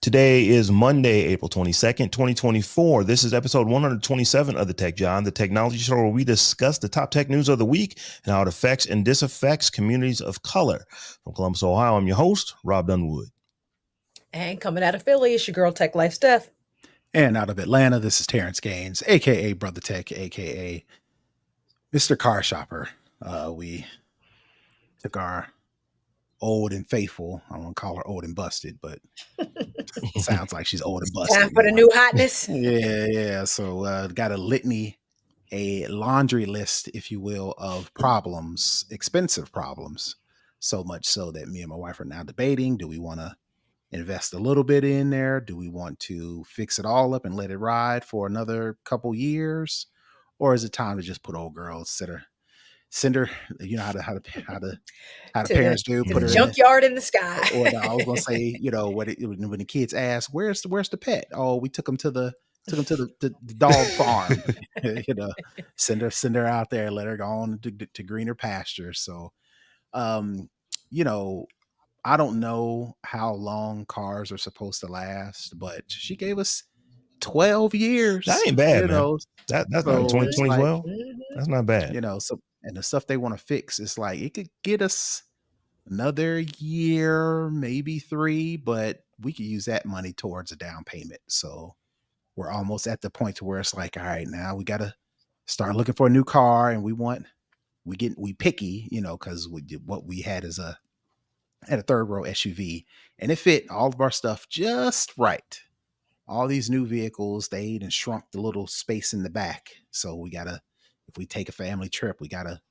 Today is Monday, April 22nd, 2024. This is episode 127 of the Tech Jawn, the technology show where we discuss the top tech news of the week and how it affects and disaffects communities of color. From Columbus, Ohio, I'm your host, Robb Dunewood. And coming out of Philly, it's your girl, Tech Life Steph. And out of Atlanta, this is Terrance Gaines, a.k.a. Brother Tech, a.k.a. Mr. Car Shopper. We took our old and faithful, I don't want to call her old and busted, but it sounds like she's old and busted. Time for the new hotness. Yeah. So got a litany, a laundry list, if you will, of problems, expensive problems. So much so that me and my wife are now debating, do we want to invest a little bit in there? Do we want to fix it all up and let it ride for another couple years? Or is it time to just put old girl, send her, you know how the parents do, put her in junkyard in the sky. Or I was gonna say, when the kids ask, where's the pet? Oh, we took him to the dog farm. Send her out there, let her go on to greener pastures. So I don't know how long cars are supposed to last, but she gave us 12 years. That ain't bad, man. That's not 2020 well. That's not bad. So and the stuff they want to fix is like it could get us another year, maybe 3, but we could use that money towards a down payment. So we're almost at the point to where it's like, all right, now we got to start looking for a new car, and we picky, because what we had is a third row SUV, and it fit all of our stuff just right. All these new vehicles, they even shrunk the little space in the back. So if we take a family trip, we gotta,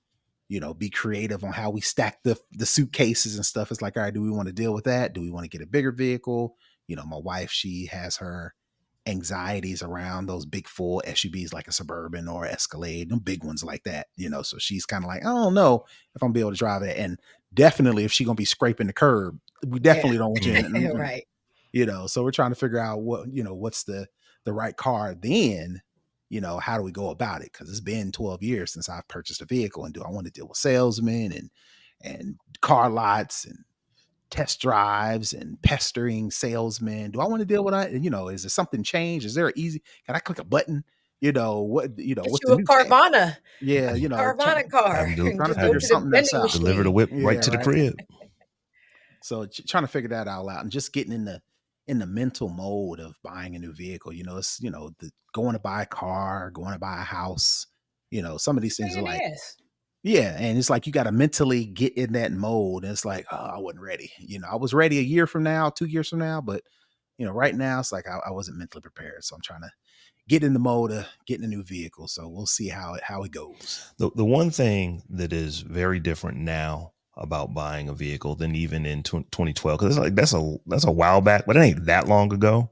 be creative on how we stack the suitcases and stuff. It's like, all right, do we want to deal with that? Do we want to get a bigger vehicle? My wife, she has her anxieties around those big full SUVs like a Suburban or Escalade, them big ones like that, so she's kind of like, I don't know if I'm gonna be able to drive it. And definitely if she's gonna be scraping the curb, we definitely don't want you in. Right. So we're trying to figure out what's the right car. Then, how do we go about it? Because it's been 12 years since I've purchased a vehicle, and do I want to deal with salesmen and car lots and test drives and pestering salesmen? Do I want to deal with that? And is there something changed? Is there can I click a button? What's the Carvana? Yeah, Carvana car. Trying to figure something else out. Deliver the whip right to the crib. So trying to figure that all out, and just getting in the mental mode of buying a new vehicle. It's going to buy a car, going to buy a house. Some of these things are like, yeah, and it's like you got to mentally get in that mode. And it's like, oh, I wasn't ready. I was ready a year from now, 2 years from now, but right now it's like I wasn't mentally prepared. So I'm trying to get in the mode of getting a new vehicle. So we'll see how it goes. The one thing that is very different now about buying a vehicle than even in 2012, because that's a while back, but it ain't that long ago.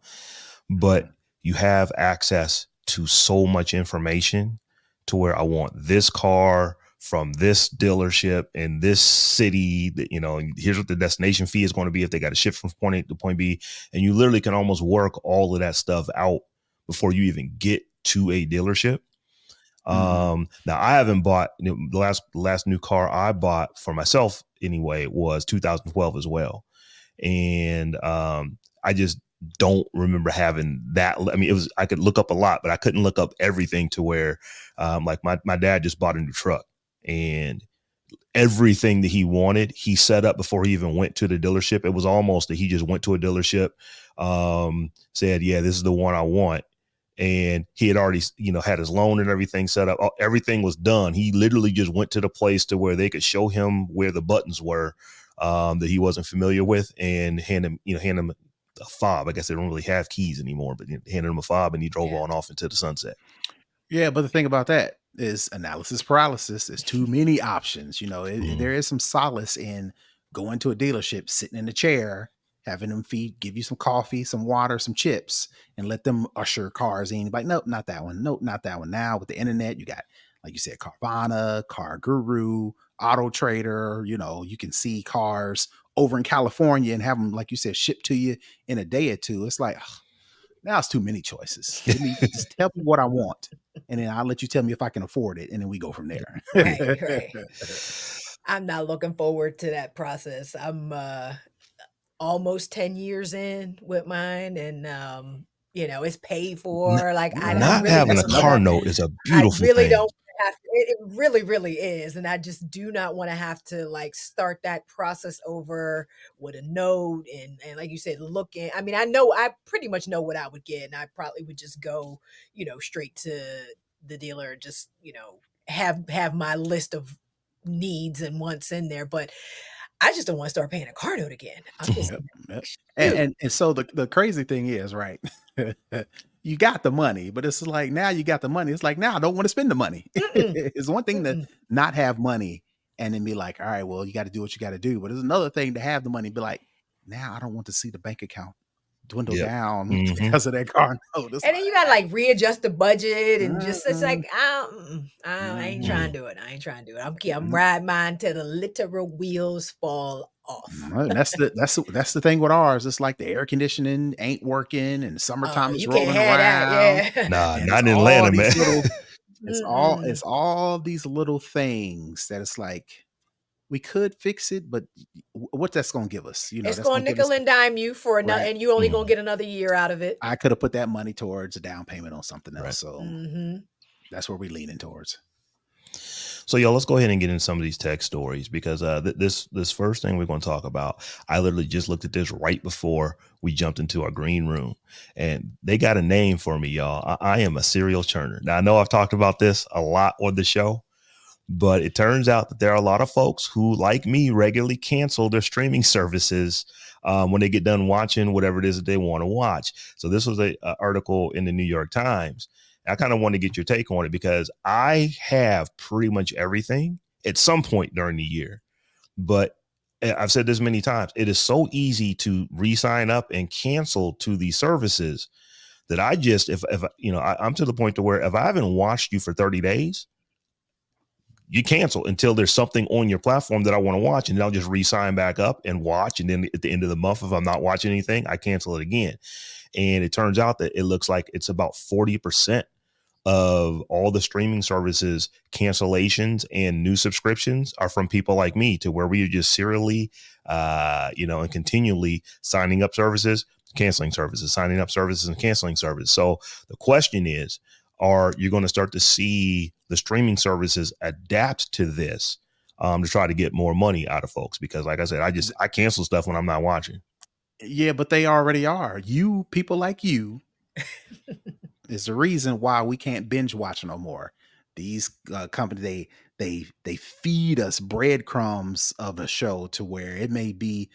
But you have access to so much information to where I want this car from this dealership in this city, that here's what the destination fee is going to be if they got to ship from point A to point B, and you literally can almost work all of that stuff out before you even get to a dealership. Now I haven't bought, the last new car I bought for myself anyway was 2012 as well. And I just don't remember having that. I mean, I could look up a lot, but I couldn't look up everything to where like my dad just bought a new truck, and everything that he wanted, he set up before he even went to the dealership. It was almost that he just went to a dealership, said, yeah, this is the one I want. And he had already, had his loan and everything set up. Everything was done. He literally just went to the place to where they could show him where the buttons were that he wasn't familiar with, and hand him a fob. I guess they don't really have keys anymore, but handed him a fob, and he drove on off into the sunset. Yeah, but the thing about that is analysis paralysis. There's too many options. There is some solace in going to a dealership, sitting in a chair, having them give you some coffee, some water, some chips, and let them usher cars in. Like, nope, not that one. Nope, not that one. Now with the internet, you got, like you said, Carvana, Car Guru, Auto Trader. You can see cars over in California and have them, like you said, shipped to you in a day or two. It's like, now it's too many choices. Just tell me what I want, and then I'll let you tell me if I can afford it, and then we go from there. Right. I'm not looking forward to that process. almost 10 years in with mine, and it's paid N- for. Like I Nah, Not really having don't a that's want car another to. note is a I beautiful really thing. don't have to. It really, really is. And I just do not want to have to like start that process over with a note and like you said, looking. I mean, I pretty much know what I would get, and I probably would just go, straight to the dealer and just, have my list of needs and wants in there. But I just don't want to start paying a car note again. I'm just Yep, yep. shoot. And so the crazy thing is, right? You got the money, but it's like now you got the money. It's like now I don't want to spend the money. Mm-mm, It's one thing to mm-mm. not have money and then be like, all right, well, you got to do what you got to do. But it's another thing to have the money and be like, now I don't want to see the bank account dwindle Yep. down Hmm. because of that car note. It's And then you gotta like readjust the budget and just it's like, like I ain't trying to do it. I ain't trying to do it. I'm mm-mm. riding mine till the literal wheels fall off. Well, and that's the thing with ours. It's like the air conditioning ain't working, and Oh, summertime is you can't rolling have that, around, yeah. Nah, and it's not in all Atlanta, man. these little, Mm-mm. it's all these little things that it's like we could fix it, but what that's gonna give us? It's That's gonna gonna give us nickel and dime you for another, right. and you only gonna Mhm. get another year out of it. I could have put that money towards a down payment on something Right. else, so Hmm. that's where we're leaning towards. So, y'all, let's go ahead and get into some of these tech stories because this first thing we're going to talk about, I literally just looked at this right before we jumped into our green room, and they got a name for me, y'all. I am a serial churner. Now, I know I've talked about this a lot on the show, but it turns out that there are a lot of folks who, like me, regularly cancel their streaming services when they get done watching whatever it is that they want to watch. So this was a article in the New York Times. I kind of want to get your take on it because I have pretty much everything at some point during the year. But I've said this many times, it is so easy to re-sign up and cancel to these services that I just, if I'm to the point to where if I haven't watched you for 30 days, you cancel until there's something on your platform that I want to watch, and then I'll just re-sign back up and watch. And then at the end of the month, if I'm not watching anything, I cancel it again. And it turns out that it looks like it's about 40% of all the streaming services cancellations and new subscriptions are from people like me, to where we are just serially, and continually signing up services, canceling services, signing up services and canceling services. So the question is, are you going to start to see the streaming services adapt to this to try to get more money out of folks? Because like I said, I cancel stuff when I'm not watching. Yeah, but they already are. You people like you is the reason why we can't binge watch no more. These companies, they feed us breadcrumbs of a show to where it may be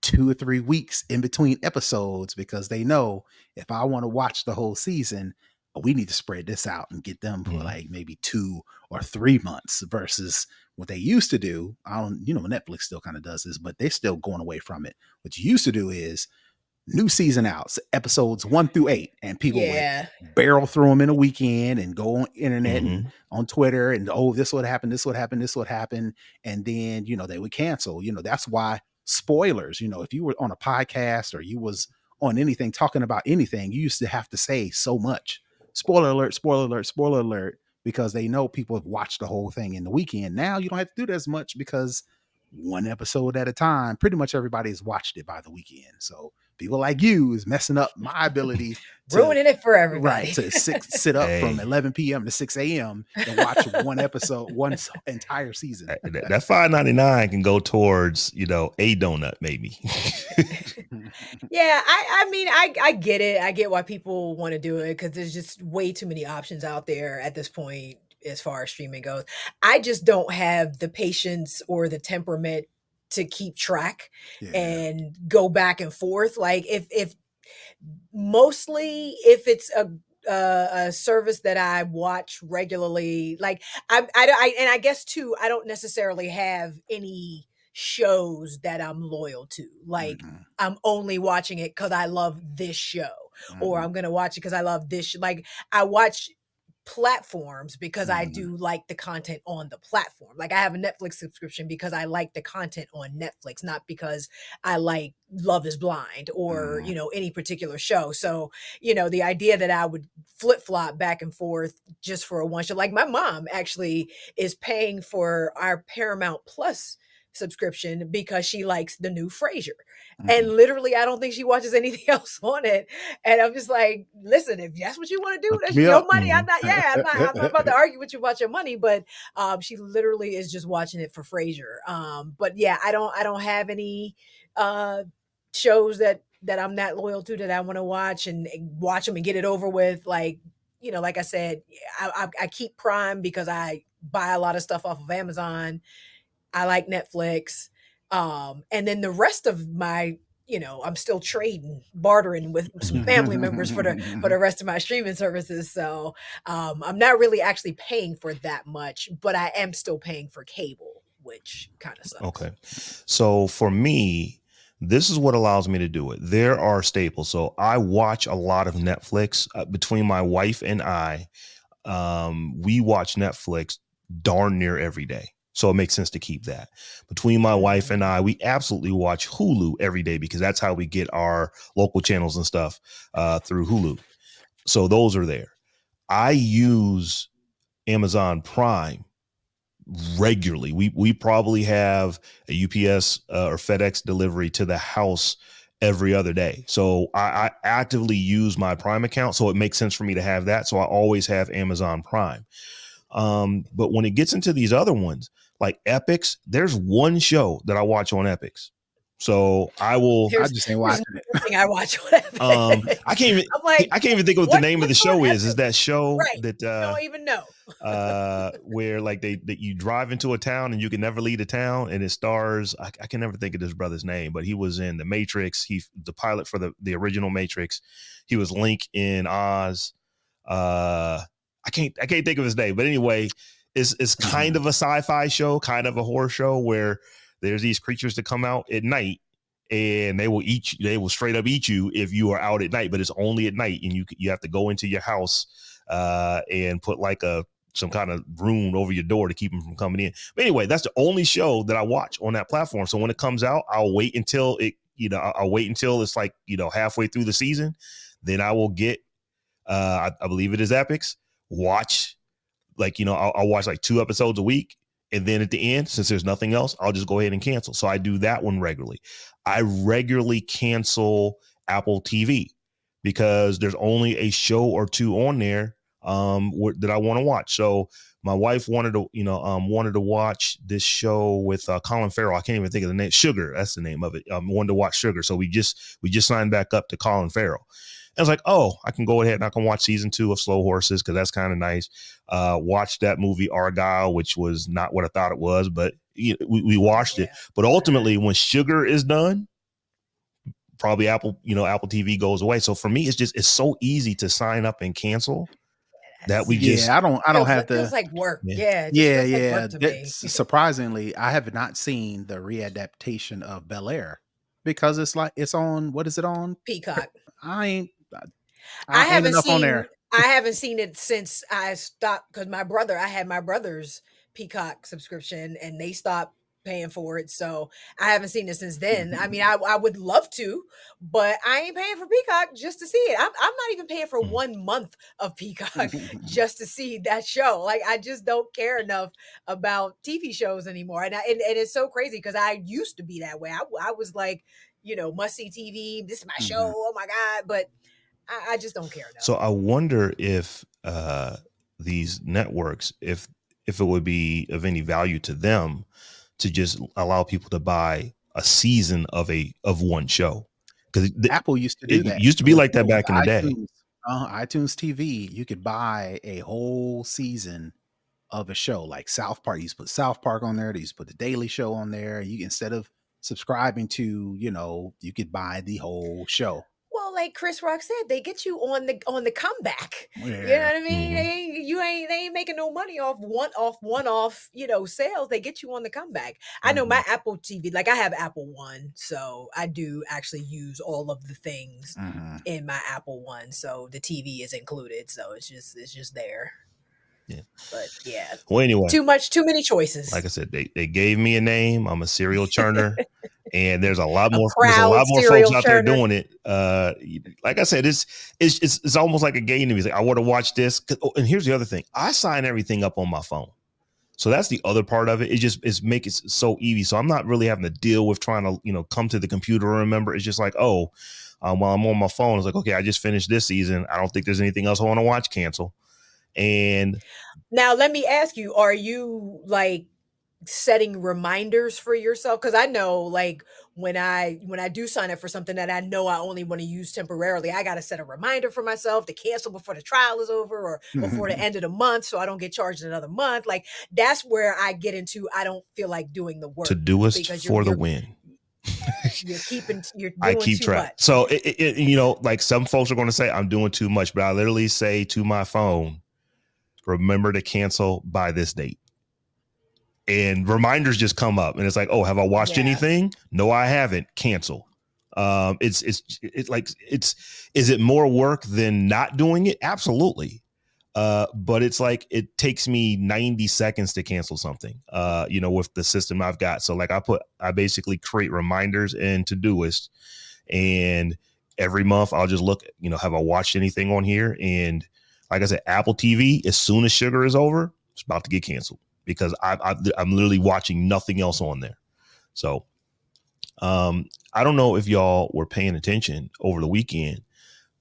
2 or 3 weeks in between episodes because they know if I want to watch the whole season, we need to spread this out and get them for Mhm. like maybe 2 or 3 months versus what they used to do. I don't, Netflix still kind of does this, but they're still going away from it. What you used to do is new season out, episodes 1 through 8, and people would Yeah. barrel through them in a weekend and go on internet and Mhm. on Twitter and this would happen, this would happen, this would happen, and then they would cancel. That's why spoilers. If you were on a podcast or you was on anything talking about anything, you used to have to say so much. Spoiler alert! Spoiler alert! Spoiler alert! Because they know people have watched the whole thing in the weekend. Now you don't have to do that as much because one episode at a time, pretty much everybody has watched it by the weekend. So people like you is messing up my ability to Ruining it for right everybody. to sit up from Hey, 11 p.m. to 6 a.m. and watch one episode, entire season. that $5.99 can go towards a donut maybe. Yeah, I mean, I get it. I get why people want to do it because there's just way too many options out there at this point as far as streaming goes. I just don't have the patience or the temperament to keep track Yeah. and go back and forth. Like if mostly if it's a service that I watch regularly, like and I guess too, I don't necessarily have any shows that I'm loyal to. Like Mm-mm, I'm only watching it because I love this show, or mm-mm, I'm gonna watch it because I love this. Like I watch platforms because I mm-mm, do like the content on the platform. Like I have a Netflix subscription because I like the content on Netflix, not because I like Love is Blind or, mm-mm. any particular show. So, the idea that I would flip-flop back and forth just for a one show. Like my mom actually is paying for our Paramount Plus subscription because she likes the new Frasier. Mhm. And literally, I don't think she watches anything else on it. And I'm just like, listen, if that's what you want to do, Hook that's me your up. money. Mhm. I'm not about to argue with you about your money, but she literally is just watching it for Frasier. But yeah, I don't have any shows that I'm not loyal to that I want to watch and watch them and get it over with. Like, you know, like I said, I keep Prime because I buy a lot of stuff off of Amazon. I like Netflix. And then the rest of my, you know, I'm still bartering with some family members for the rest of my streaming services. So I'm not really actually paying for that much, but I am still paying for cable, which kind of sucks. Okay. So for me, this is what allows me to do it. There are staples. So I watch a lot of Netflix between my wife and I. We watch Netflix darn near every day. So it makes sense to keep that. Between my wife and I, we absolutely watch Hulu every day because that's how we get our local channels and stuff through Hulu. So those are there. I use Amazon Prime regularly. We probably have a UPS or FedEx delivery to the house every other day. So I actively use my Prime account. So it makes sense for me to have that. So I always have Amazon Prime. But when it gets into these other ones, like Epics, there's one show that I watch on Epics. So I will. I just ain't watching it. Nothing I watch on Epic. I can't even. I'm like, I can't even think of what the name of the show is. Is that show right? that Don't even know. where like that you drive into a town and you can never leave the town, and it stars. I can never think of this brother's name, but he was in the Matrix. He's the pilot for the original Matrix. He was Link in Oz. I can't think of his name, but anyway, it's kind of a sci-fi show, kind of a horror show where there's these creatures that come out at night and they will straight up eat you if you are out at night, but it's only at night, and you have to go into your house and put like some kind of rune over your door to keep them from coming in. But anyway, that's the only show that I watch on that platform. So when it comes out, I'll wait until it's like, halfway through the season. Then I will get, I believe it is Epics, watch, like, I'll watch like 2 episodes a week. And then at the end, since there's nothing else, I'll just go ahead and cancel. So I do that one regularly. I regularly cancel Apple TV because there's only a show or two on there that I want to watch. So my wife wanted to watch this show with Colin Farrell. I can't even think of the name. Sugar, that's the name of it. Wanted to watch Sugar. So we just signed back up to Colin Farrell. I was like, oh, I can go ahead and I can watch season 2 of Slow Horses because that's kind of nice. Watch that movie Argyle, which was not what I thought it was, but we watched it. But ultimately, when Sugar is done, probably Apple TV goes away. So for me, it's so easy to sign up and cancel that we just. I don't have to. Feels like work. Yeah. Like work to me. Surprisingly, I have not seen the readaptation of Bel Air because it's on. What is it on? Peacock. I haven't seen it since I stopped because I had my brother's Peacock subscription and they stopped paying for it. So I haven't seen it since then. I mean, I would love to, but I ain't paying for Peacock just to see it. I'm not even paying for 1 month of Peacock just to see that show. Like, I just don't care enough about TV shows anymore. And it's so crazy because I used to be that way. I was like, must see TV. This is my show. Oh my God. But I just don't care enough. So I wonder if these networks, if it would be of any value to them to just allow people to buy a season of one show. Because Apple used to do that. It used to be like that back in the day. iTunes TV, you could buy a whole season of a show like South Park. You used to put South Park on there. They used to put the Daily Show on there. You instead of subscribing to, you could buy the whole show. Well, like Chris Rock said, they get you on the comeback. Yeah. You know what I mean? Mm-hmm. They ain't making no money off one-off, sales. They get you on the comeback. I know my Apple TV, like I have Apple One, so I do actually use all of the things in my Apple One. So the TV is included. So it's just there. Yeah. But yeah. Well, anyway, too many choices. Like I said, they gave me a name. I'm a serial churner. And there's a lot more folks out there doing it. Like I said, it's almost like a game to me. It's like, I want to watch this. And here's the other thing. I sign everything up on my phone. So that's the other part of it. It's make it so easy. So I'm not really having to deal with trying to, come to the computer and remember. It's just like, while I'm on my phone, it's like, okay, I just finished this season. I don't think there's anything else I want to watch. Cancel. And Now, let me ask you, are you like setting reminders for yourself? Because I know, like, when I do sign up for something that I know I only want to use temporarily, I got to set a reminder for myself to cancel before the trial is over or before the end of the month, so I don't get charged another month. Like, that's where I get into, I don't feel like doing the work Todoist because for the win. you're I doing keep too track. much. So like some folks are going to say I'm doing too much, but I literally say to my phone, remember to cancel by this date. And reminders just come up and it's like, oh, have I watched anything? No, I haven't. Cancel. It's is it more work than not doing it? Absolutely. But it's like it takes me 90 seconds to cancel something, with the system I've got. So like I basically create reminders in Todoist, and every month I'll just look, have I watched anything on here? And like I said, Apple TV, as soon as sugar is over, it's about to get canceled because I'm literally watching nothing else on there. So I don't know if y'all were paying attention over the weekend,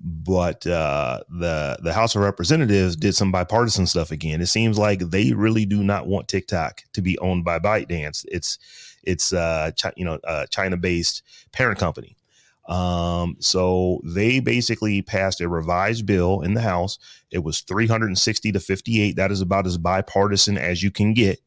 but the House of Representatives did some bipartisan stuff again. It seems like they really do not want TikTok to be owned by ByteDance. It's China-based parent company. So they basically passed a revised bill in the House. It was 360 to 58. That is about as bipartisan as you can get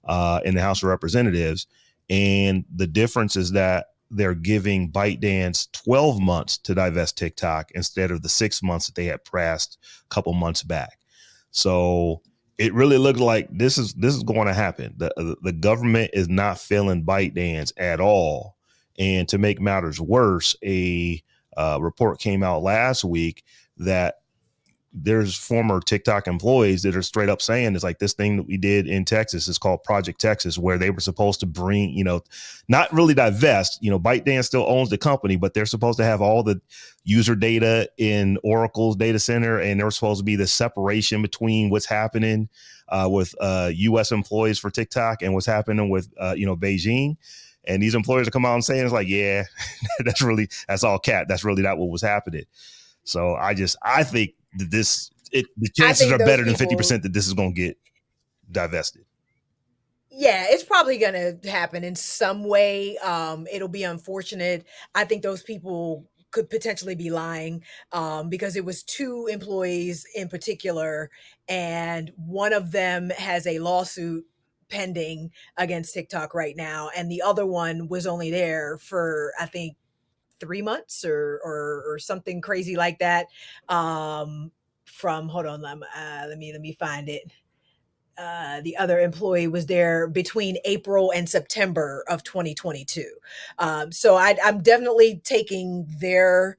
in the House of Representatives. And the difference is that they're giving ByteDance 12 months to divest TikTok instead of the 6 months that they had passed a couple months back. So it really looked like this is going to happen. The government is not feeling ByteDance at all. And to make matters worse, a report came out last week that there's former TikTok employees that are straight up saying it's like this thing that we did in Texas is called Project Texas, where they were supposed to bring, not really divest, ByteDance still owns the company, but they're supposed to have all the user data in Oracle's data center. And there was supposed to be the separation between what's happening with US employees for TikTok and what's happening with, Beijing. And these employers are come out and saying, it's like, yeah, that's all cat. That's really not what was happening. So I think that the chances are better than 50% that this is going to get divested. Yeah, it's probably going to happen in some way. It'll be unfortunate. I think those people could potentially be lying because it was two employees in particular, and one of them has a lawsuit pending against TikTok right now, and the other one was only there for, I think, 3 months or something crazy like that. From hold on, let me find it. The other employee was there between April and September of 2022. So I'm definitely taking their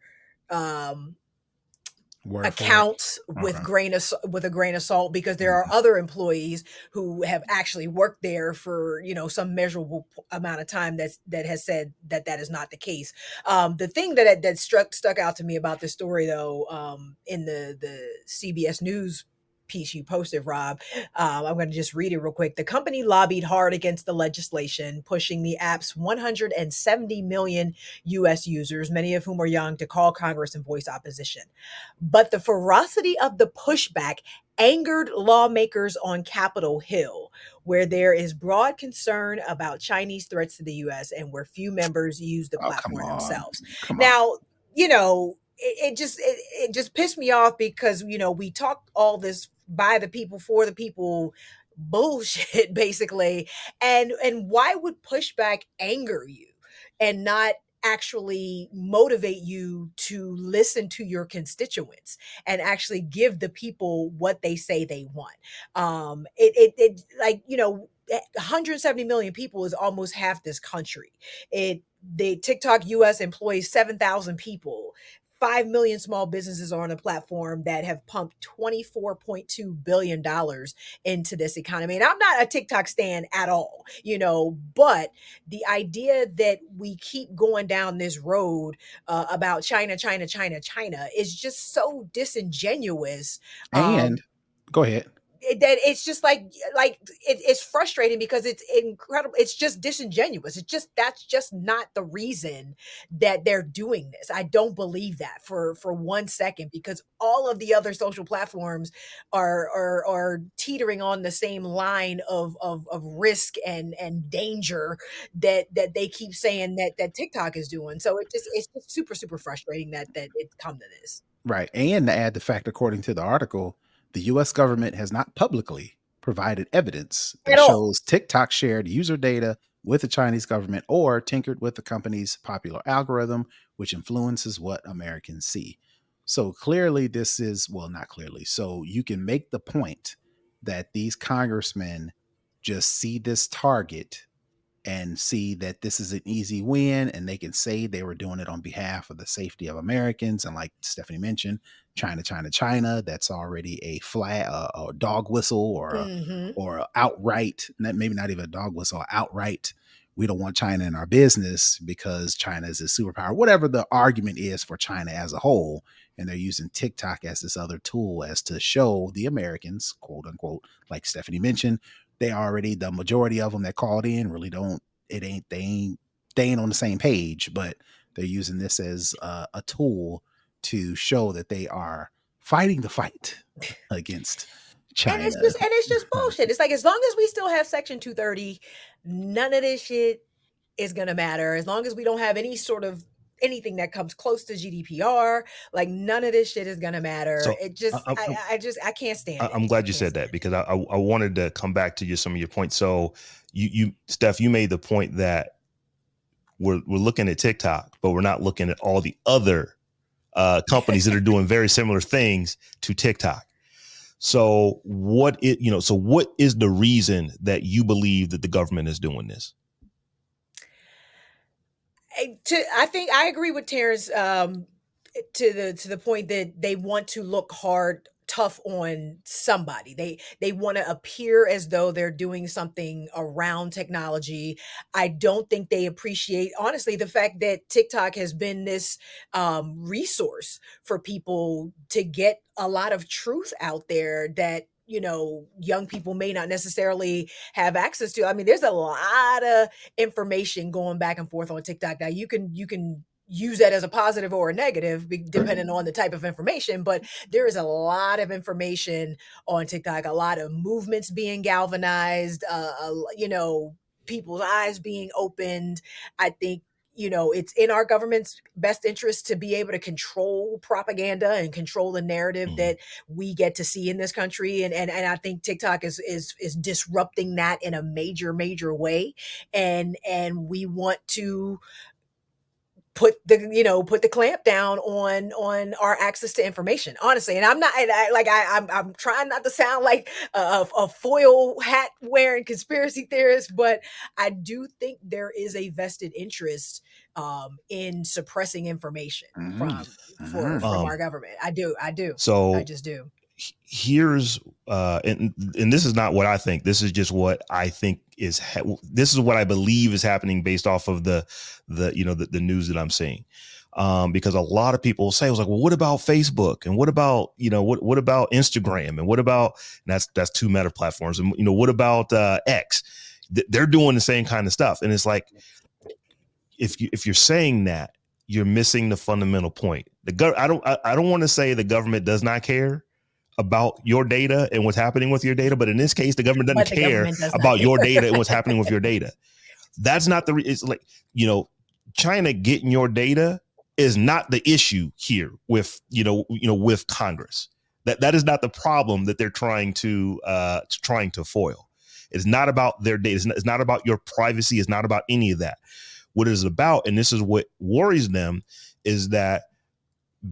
accounts with a grain of salt, because there are other employees who have actually worked there for some measurable amount of time that has said that is not the case. The thing that stuck out to me about this story, though, in the CBS News piece you posted, Rob, I'm going to just read it real quick. The company lobbied hard against the legislation, pushing the app's 170 million US users, many of whom are young, to call Congress and voice opposition. But the ferocity of the pushback angered lawmakers on Capitol Hill, where there is broad concern about Chinese threats to the US and where few members use the platform themselves. Now, it just pissed me off because we talk all this by the people for the people bullshit basically, and why would pushback anger you and not actually motivate you to listen to your constituents and actually give the people what they say they want? It like 170 million people is almost half this country. The TikTok US employs 7,000 people. 5 million small businesses are on a platform that have pumped $24.2 billion into this economy. And I'm not a TikTok stan at all, but the idea that we keep going down this road about China is just so disingenuous. And go ahead. that it's just it's frustrating because it's incredible. It's just disingenuous. That's just not the reason that they're doing this. I don't believe that for 1 second, because all of the other social platforms are teetering on the same line of risk and danger that they keep saying that TikTok is doing. So it's just super super frustrating that it's come to this. Right. And to add the fact, according to the article, the US government has not publicly provided evidence At that all. shows TikTok shared user data with the Chinese government or tinkered with the company's popular algorithm, which influences what Americans see. So clearly, this is, well, not clearly. So you can make the point that these congressmen just see this target and see that this is an easy win, and they can say they were doing it on behalf of the safety of Americans. And like Stephanie mentioned, China, China, China, that's already a flag, a dog whistle, or a outright, maybe not even a dog whistle, outright, we don't want China in our business because China is a superpower, whatever the argument is for China as a whole. And they're using TikTok as this other tool as to show the Americans, quote unquote, like Stephanie mentioned, the majority of them that called in really don't, they ain't on the same page, but they're using this as a tool to show that they are fighting the fight against China. And it's just bullshit. It's like, as long as we still have Section 230, none of this shit is gonna matter. As long as we don't have any sort of anything that comes close to GDPR, like, none of this shit is gonna matter. So It just, I, I can't stand it. I'm glad I you can't said stand that, because I wanted to come back to some of your points. So Steph, you made the point that we're looking at TikTok, but we're not looking at all the other companies that are doing very similar things to TikTok. So what is the reason that you believe that the government is doing this? I think I agree with Terrance, to the point that they want to look tough on somebody. They want to appear as though they're doing something around technology. I don't think they appreciate, honestly, the fact that TikTok has been this resource for people to get a lot of truth out there that, young people may not necessarily have access to. I mean, there's a lot of information going back and forth on TikTok. Now, you can use that as a positive or a negative, depending on the type of information, but there is a lot of information on TikTok, a lot of movements being galvanized, people's eyes being opened. I think, it's in our government's best interest to be able to control propaganda and control the narrative that we get to see in this country. And I think TikTok is disrupting that in a major, major way. And we want to put the clamp down on our access to information, honestly. And I'm not, I'm trying not to sound like a foil hat wearing conspiracy theorist, but I do think there is a vested interest in suppressing information from our government. I do. So I just do. Here's and this is not what I think. This is just what I think this is what I believe is happening based off of the news that I'm seeing. Because a lot of people say, I was like, well, what about Facebook? And what about, what about Instagram? And what about, and that's two meta platforms. And, what about X? They're doing the same kind of stuff. And it's like, if you're saying that, you're missing the fundamental point. I don't want to say the government does not care about your data and what's happening with your data, but in this case, the government doesn't care about your data and what's happening with your data. That's not it's like, China getting your data is not the issue here with, with Congress. That is not the problem that they're trying to foil. It's not about their data. It's not about your privacy. It's not about any of that. What it is about, and this is what worries them, is that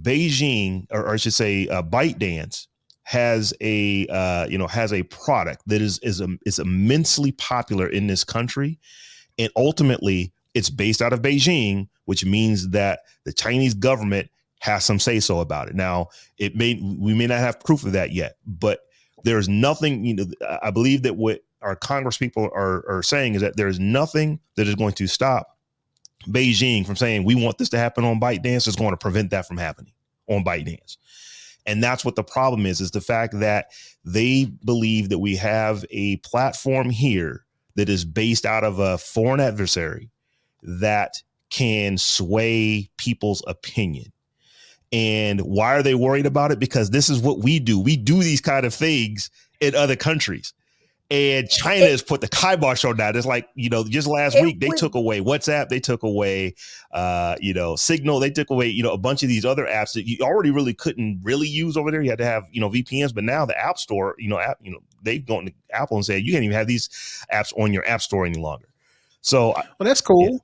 Beijing, or I should say, ByteDance, has a product that is immensely popular in this country, and ultimately it's based out of Beijing, which means that the Chinese government has some say so about it. Now, we may not have proof of that yet, but there's nothing. I believe that what our Congress people are saying is that there's nothing that is going to stop Beijing from saying we want this to happen on ByteDance. Is going to prevent that from happening on ByteDance. And that's what the problem is the fact that they believe that we have a platform here that is based out of a foreign adversary that can sway people's opinion. And why are they worried about it? Because this is what we do. We do these kind of things in other countries. And China has put the kibosh on that. It's like, just last week, they took away WhatsApp. They took away, Signal. They took away, a bunch of these other apps that you already really couldn't really use over there. You had to have, VPNs. But now the App Store, they've gone to Apple and said, you can't even have these apps on your App Store any longer. So, well, that's cool. Yeah.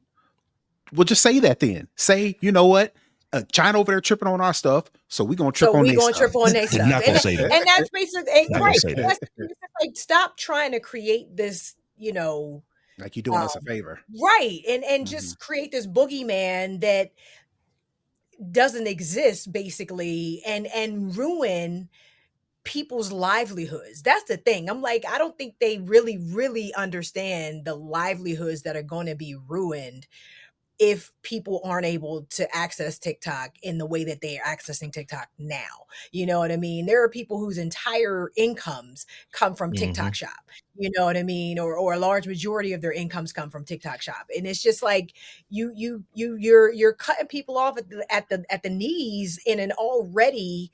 We'll just say that then. Say, you know what? China over there tripping on our stuff, so we're gonna trip on their stuff. So we're gonna trip on their stuff. Not gonna say that. And that's basically right. That's, like, stop trying to create this, like you're doing us a favor, right? And just create this boogeyman that doesn't exist, basically, and ruin people's livelihoods. That's the thing. I'm like, I don't think they really, really understand the livelihoods that are going to be ruined if people aren't able to access TikTok in the way that they are accessing TikTok now. You know what I mean? There are people whose entire incomes come from TikTok shop. You know what I mean? Or a large majority of their incomes come from TikTok shop. And it's just like you're cutting people off at the knees in an already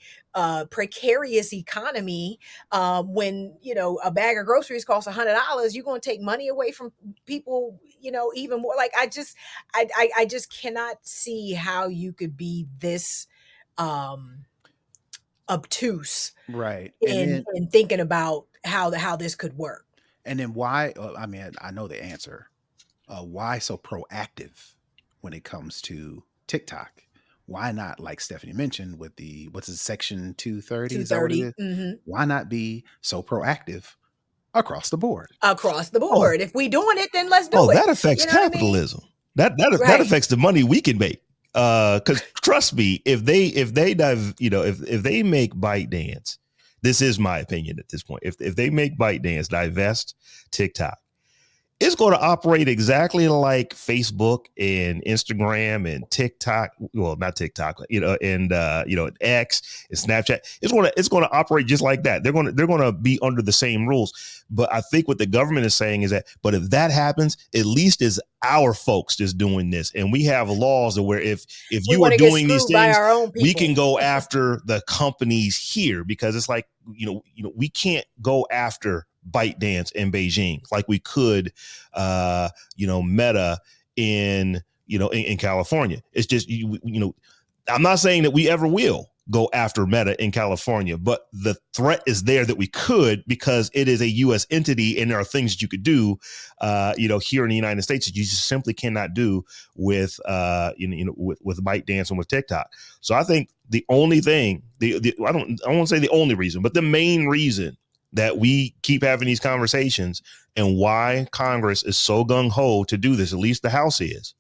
precarious economy. When a bag of groceries costs $100, you're going to take money away from people, even more. Like I just cannot see how you could be this obtuse, right? In thinking about how this could work. And then why? I mean, I know the answer. Why so proactive when it comes to TikTok? Why not, like Stephanie mentioned, with the Section 230? Is that what it is? Mm-hmm. Why not be so proactive across the board? Across the board. If we doing it, then let's do it. Oh, that affects capitalism. I mean? That affects the money we can make. Because trust me, if they make ByteDance, this is my opinion at this point. If they make ByteDance divest TikTok, it's going to operate exactly like Facebook and Instagram and TikTok. Well, not TikTok, and X and Snapchat. It's going to operate just like that. They're going to be under the same rules. But I think what the government is saying is that, but if that happens, at least it's our folks just doing this, and we have laws that where if you are doing these things, we can go after the companies here, because it's like we can't go after ByteDance in Beijing like we could Meta in California. It's just I'm not saying that we ever will go after Meta in California, but the threat is there that we could, because it is a U.S. entity and there are things that you could do here in the United States that you just simply cannot do with with ByteDance and with TikTok. So I think the only thing I won't say the only reason, but the main reason that we keep having these conversations and why Congress is so gung-ho to do this, at least the House is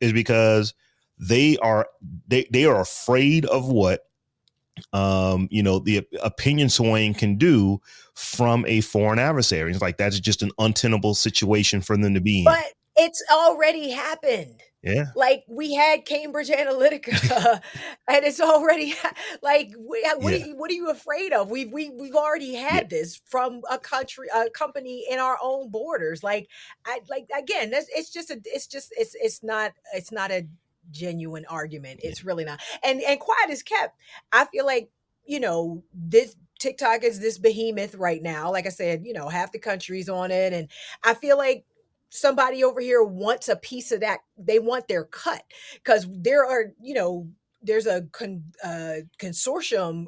because they are afraid of what the opinion swaying can do from a foreign adversary. It's like that's just an untenable situation for them to be in. But it's already happened. Yeah. Like we had Cambridge Analytica and it's already like, what are you afraid of? We've already had this from a company in our own borders. Like again, it's not a genuine argument. It's really not. And quiet is kept. I feel like, this TikTok is this behemoth right now. Like I said, half the country's on it. And I feel like somebody over here wants a piece of that. They want their cut, because there are, there's a consortium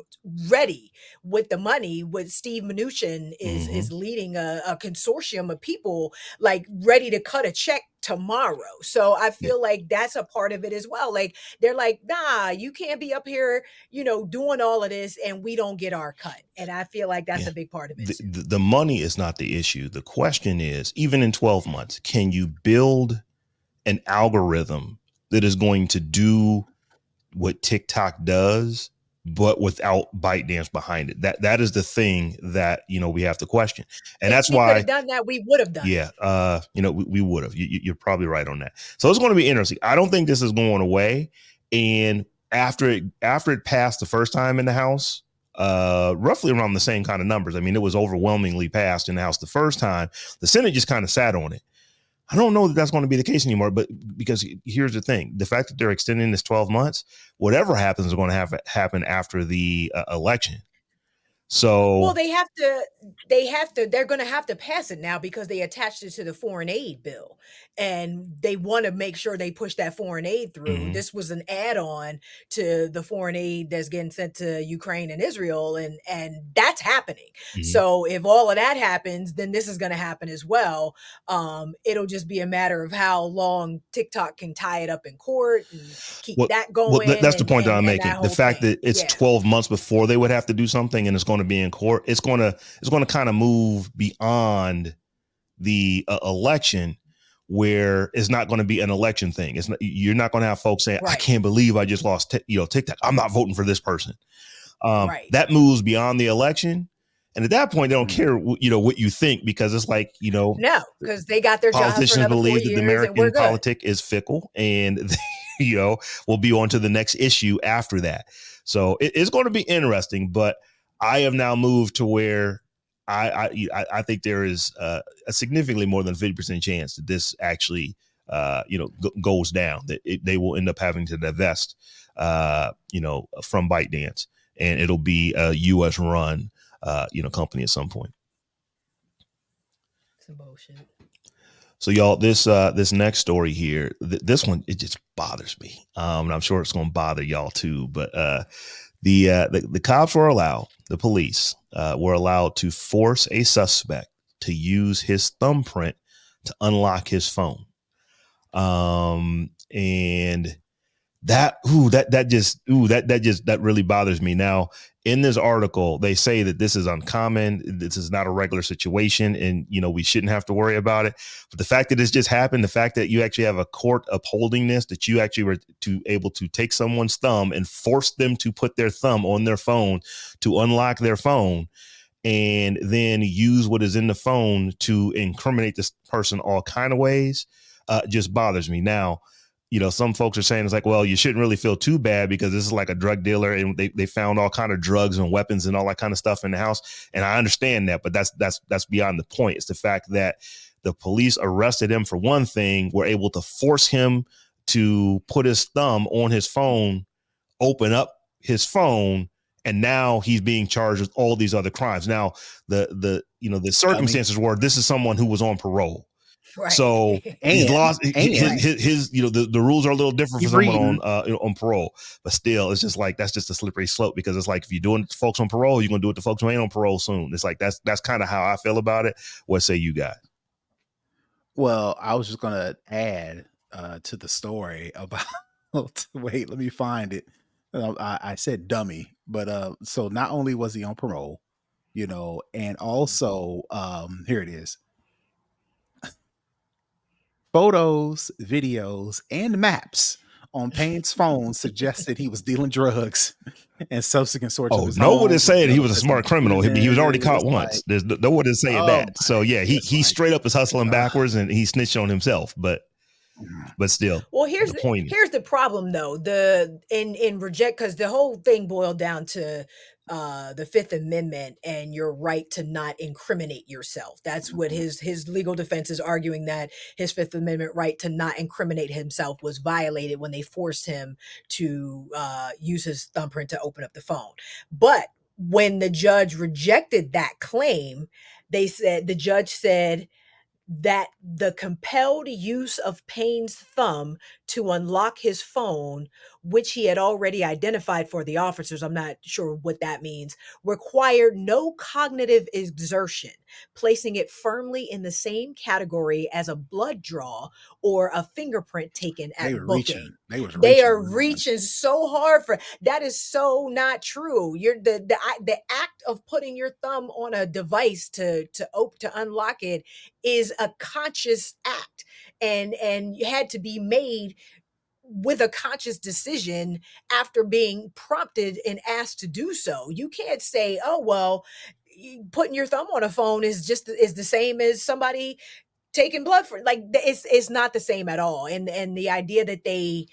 ready with the money. With Steve Mnuchin is leading a consortium of people like ready to cut a check tomorrow. So I feel like that's a part of it as well. Like they're like, nah, you can't be up here, doing all of this and we don't get our cut. And I feel like that's a big part of it. The money is not the issue. The question is, even in 12 months, can you build an algorithm that is going to do what TikTok does, but without ByteDance behind it? That is the thing that we have to question, and that's why we could have done that. We would have done. Yeah, we would have. You're probably right on that. So it's going to be interesting. I don't think this is going away. And after it passed the first time in the House, roughly around the same kind of numbers. I mean, it was overwhelmingly passed in the House the first time. The Senate just kind of sat on it. I don't know that that's going to be the case anymore, but because here's the thing, the fact that they're extending this 12 months, whatever happens is going to have to happen after the election. So, well, they're going to have to pass it now because they attached it to the foreign aid bill, and they want to make sure they push that foreign aid through. Mhm. This was an add-on to the foreign aid that's getting sent to Ukraine and Israel, and that's happening. Mhm. So if all of that happens, then this is going to happen as well. It'll just be a matter of how long TikTok can tie it up in court and keep that going. That's the point that I'm making. that The whole fact thing. that it's Yeah. 12 months before they would have to do something, and it's going to be in court. It's going to kind of move beyond the election, where it's not going to be an election thing. It's not, you're not going to have folks saying, "I Right. can't believe I just lost TikTok. I'm not voting for this person." Right. That moves beyond the election, and at that point, they don't care what you think, because it's like, No, because they got their jobs for politicians another 4 believe that the years, and we're American good. politic is fickle, and we'll be on to the next issue after that. So it's going to be interesting, but I have now moved to where I think there is a significantly more than 50% chance that this actually goes down, that they will end up having to divest from ByteDance, and it'll be a US run company at some point. Some bullshit. So y'all, this next story here, this one, it just bothers me. And I'm sure it's going to bother y'all too. But the cops were allowed, the police were allowed to force a suspect to use his thumbprint to unlock his phone. And that really bothers me. Now, in this article, they say that this is uncommon. This is not a regular situation, and we shouldn't have to worry about it. But the fact that this just happened, the fact that you actually have a court upholding this, that you actually were able to take someone's thumb and force them to put their thumb on their phone to unlock their phone, and then use what is in the phone to incriminate this person all kind of ways, just bothers me. Now, some folks are saying it's like, well, you shouldn't really feel too bad because this is like a drug dealer, and they found all kind of drugs and weapons and all that kind of stuff in the house. And I understand that, but that's beyond the point. It's the fact that the police arrested him for one thing, were able to force him to put his thumb on his phone, open up his phone, and now he's being charged with all these other crimes. Now, the circumstances were, this is someone who was on parole. Right. So he's lost his the rules are a little different for someone on parole, but still, it's just like, that's just a slippery slope, because it's like, if you're doing it to folks on parole, you're gonna do it to folks who ain't on parole soon. It's like, that's kind of how I feel about it. What say you guys? Well, I was just gonna add to the story about wait, let me find it. I said dummy, but so not only was he on parole, and also here it is. Photos, videos, and maps on Payne's phone suggested he was dealing drugs and subsequent sorts of his no one is saying he was a homes, smart criminal. He was already caught It's once. There's no one is saying that. So yeah, he straight up is hustling backwards, and he snitched on himself. But still, well, here's the problem though. In reject, because the whole thing boiled down to the Fifth Amendment and your right to not incriminate yourself. That's what his legal defense is arguing, that his Fifth Amendment right to not incriminate himself was violated when they forced him to use his thumbprint to open up the phone. But when the judge rejected that claim, the judge said that the compelled use of Payne's thumb to unlock his phone, which he had already identified for the officers, I'm not sure what that means, required no cognitive exertion, placing it firmly in the same category as a blood draw or a fingerprint taken at booking. They are reaching so hard for that. Is so not true. You're the act of putting your thumb on a device to unlock it is a conscious act, and had to be made with a conscious decision after being prompted and asked to do so. You can't say, oh, well, putting your thumb on a phone is the same as somebody taking blood for like it's not the same at all. And the idea that they,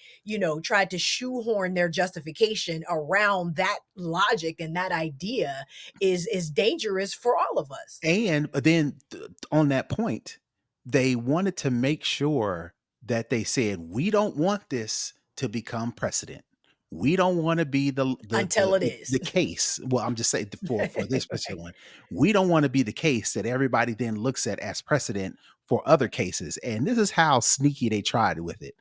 tried to shoehorn their justification around that logic and that idea is dangerous for all of us. And then on that point, they wanted to make sure that they said, we don't want this to become precedent. We don't want to be Until it is. the case. Well, I'm just saying for this particular one, we don't want to be the case that everybody then looks at as precedent for other cases. And this is how sneaky they tried with it.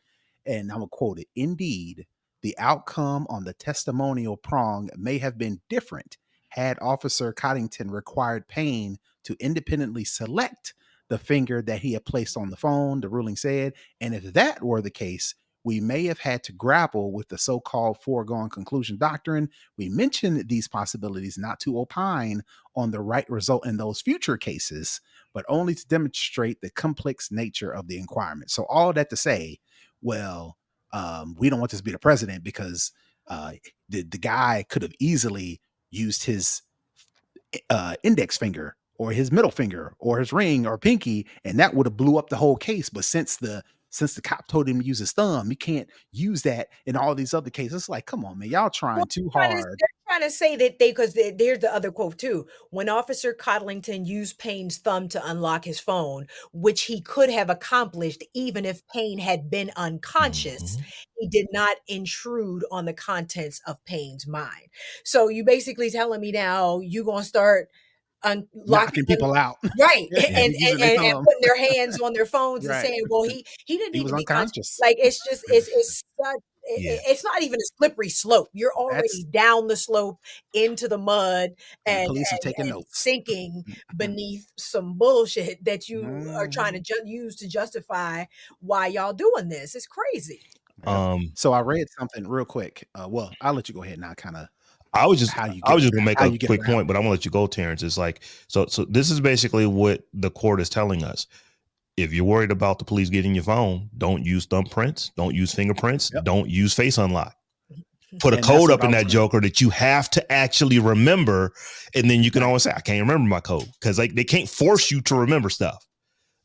And I'm gonna quote it. Indeed, the outcome on the testimonial prong may have been different had Officer Coddington required Payne to independently select the finger that he had placed on the phone, the ruling said. And if that were the case, we may have had to grapple with the so-called foregone conclusion doctrine. We mentioned these possibilities not to opine on the right result in those future cases, but only to demonstrate the complex nature of the inquiry. So all that to say, well, we don't want this to be the president because the guy could have easily used his index finger or his middle finger or his ring or pinky, and that would have blew up the whole case. But since the cop told him to use his thumb, he can't use that in all these other cases. It's like, come on, man, y'all trying too hard. They're trying to say that because there's the other quote too. When Officer Coddington used Payne's thumb to unlock his phone, which he could have accomplished even if Payne had been unconscious, he did not intrude on the contents of Payne's mind. So you basically telling me now you're gonna start knocking people out, right? and putting their hands on their phones and Right. saying, "Well, he didn't He need was to be unconscious." Like it's just it's such. It's not even a slippery slope. You're already down the slope into the mud and police are taking and notes, sinking beneath some bullshit that you are trying to use to justify why y'all doing this. It's crazy. So I read something real quick. Well, I'll let you go ahead now. Kind of. I was just gonna make a quick point, but I'm gonna let you go, Terrance. It's like, so this is basically what the court is telling us. If you're worried about the police getting your phone, don't use thumbprints, don't use fingerprints, don't use face unlock. Put a code up in that joker that you have to actually remember, and then you can always say, I can't remember my code, because like they can't force you to remember stuff.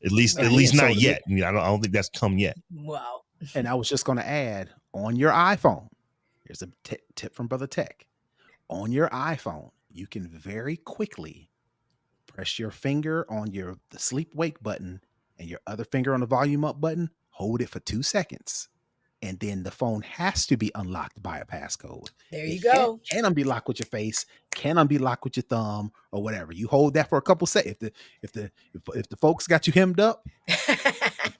At least not yet. I mean, I don't think that's come yet. Wow. And I was just going to add, on your iPhone, here's a tip from Brother Tech. On your iPhone, you can very quickly press your finger on the sleep wake button and your other finger on the volume up button, hold it for 2 seconds. And then the phone has to be unlocked by a passcode. There you go. Can unbe lock with your face, can unbe lock with your thumb or whatever. You hold that for a couple seconds. If the folks got you hemmed up,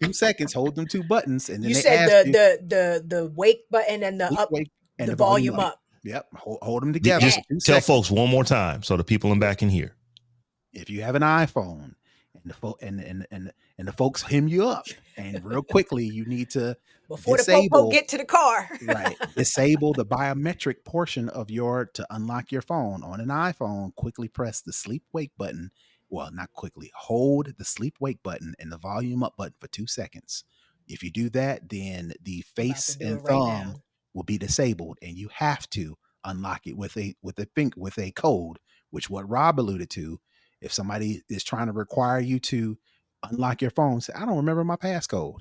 2 seconds, hold them 2 buttons, and then you said the wake button and the up and the volume up. Yep, hold them together. Just tell folks one more time so the people in back can hear. If you have an iPhone and the folks hem you up, and real quickly you need to before the popo get to the car, right? Disable the biometric portion of to unlock your phone on an iPhone. Quickly press the sleep wake button. Well, not quickly. Hold the sleep wake button and the volume up button for 2 seconds. If you do that, then the face and thumb will be disabled, and you have to unlock it with a code, which what Robb alluded to. If somebody is trying to require you to unlock your phone, say, I don't remember my passcode.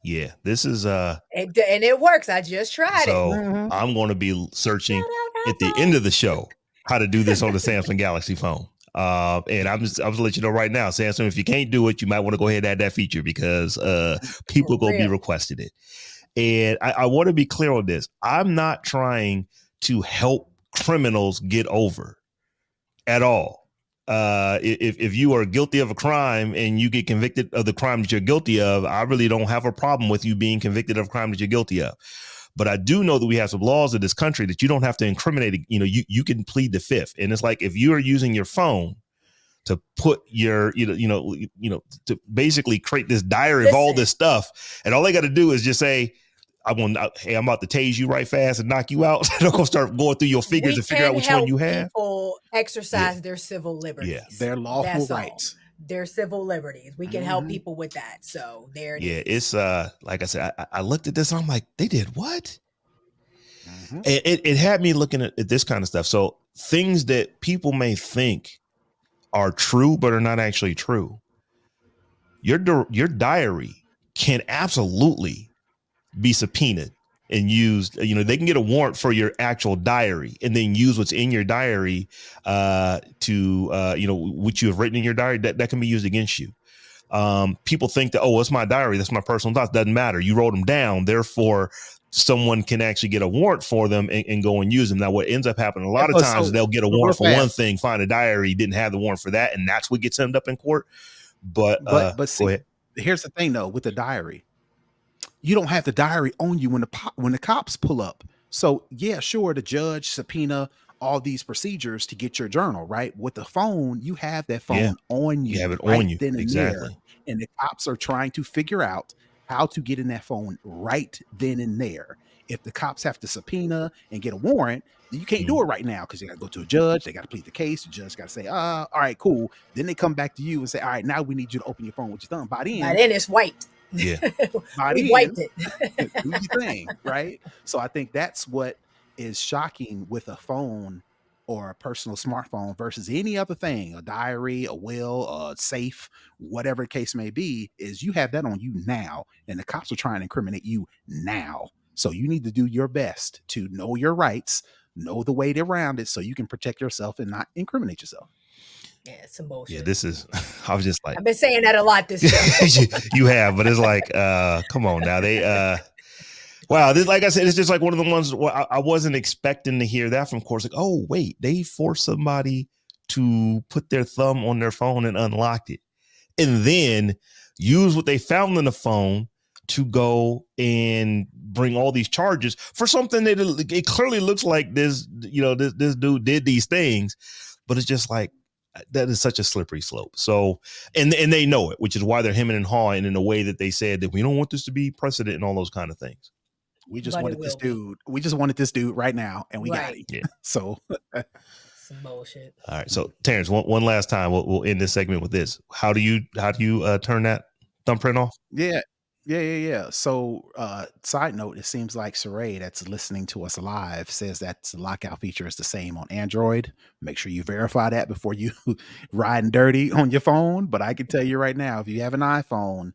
Yeah, this is and it works. I just tried it. So I'm going to be searching at the end of the show how to do this on the Samsung Galaxy phone. And I'm just let you know right now, Samsung, if you can't do it, you might want to go ahead and add that feature, because people are going to be requesting it. And I want to be clear on this. I'm not trying to help criminals get over at all. If you are guilty of a crime and you get convicted of the crime that you're guilty of, I really don't have a problem with you being convicted of a crime that you're guilty of. But I do know that we have some laws in this country that you don't have to incriminate. You can plead the fifth. And it's like, if you are using your phone to put your, to basically create this diary of all this stuff, and all they got to do is just say, hey, I'm about to tase you right fast and knock you out. They're going to start going through your figures and figure out which one you have. People exercise their civil liberties. Their lawful rights. Their civil liberties. We can help people with that. So there it is. It's like I said, I looked at this and I'm like, they did what? It had me looking at this kind of stuff. So things that people may think are true, but are not actually true. your diary can absolutely be subpoenaed and used. They can get a warrant for your actual diary and then use what's in your diary to what you have written in your diary. That can be used against you. People think that, it's my diary, that's my personal thoughts. Doesn't matter. You wrote them down. Therefore, someone can actually get a warrant for them and go and use them. Now, what ends up happening a lot of times is they'll get a warrant for one thing, find a diary, didn't have the warrant for that, and that's what gets ended up in court. But see, go ahead. Here's the thing, though, with the diary, you don't have the diary on you when the cops pull up. So yeah, sure, the judge subpoena all these procedures to get your journal, right? With the phone, you have that phone on you. You have it right on you. then and Exactly. there, and the cops are trying to figure out how to get in that phone right then and there. If the cops have to subpoena and get a warrant, you can't do it right now because they got to go to a judge. They got to plead the case. The judge got to say, all right, cool. Then they come back to you and say, all right, now we need you to open your phone with your thumb. By then it's white. Yeah. We wiped it. Do your thing, right? So I think that's what is shocking with a phone or a personal smartphone versus any other thing, a diary, a will, a safe, whatever the case may be, is you have that on you now, and the cops are trying to incriminate you now. So you need to do your best to know your rights, know the way around it, so you can protect yourself and not incriminate yourself. Yeah, it's some bullshit. Yeah, this is. I was just like, I've been saying that a lot this show. You have, but it's like, come on now. They, wow, this, like I said, it's just like one of the ones I wasn't expecting to hear that from. Of course, like, oh wait, they forced somebody to put their thumb on their phone and unlocked it, and then use what they found in the phone to go and bring all these charges for something that it clearly looks like this dude did these things, but it's just like, that is such a slippery slope. So, and they know it, which is why they're hemming and hawing in a way that they said that we don't want this to be precedent and all those kind of things. We just wanted this dude. We just wanted this dude right now, and we got him. Yeah. So, some bullshit. All right. So, Terrance, one last time, we'll end this segment with this. How do you turn that thumbprint off? Yeah. So, side note, it seems like Saray, that's listening to us live, says that the lockout feature is the same on Android. Make sure you verify that before you riding dirty on your phone. But I can tell you right now, if you have an iPhone,